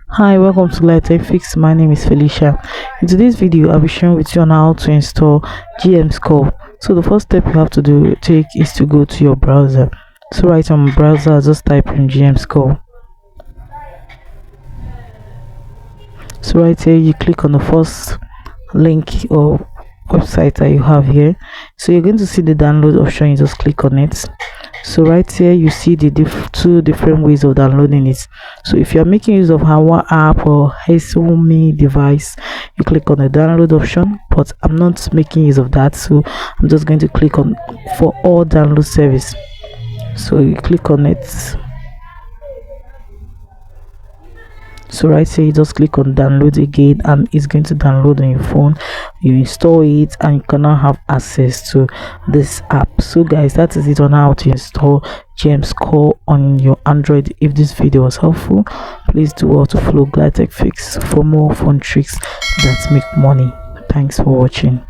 Hi, welcome to Glitech Fix. My name is Felicia. In today's video, I'll be sharing with you on how to install GMSCore. So the first step you have to take is to go to your browser. So right on browser, just type in GMSCore. So right here, you click on the first link or website that you have here. So you're going to see the download option. You just click on it. So right here you see the two different ways of downloading it. So if you're making use of our app or Home device, you click on the download option, but I'm not making use of that, so I'm just going to click on for all download service. So you click on it. So right here you just click on download again, and it's going to download on your phone. You install it and you can now have access to this app. So guys, that is it on how to install GMSCore on your Android. If this video was helpful, please do well to follow Glitech Fix for more fun tricks that make money. Thanks for watching.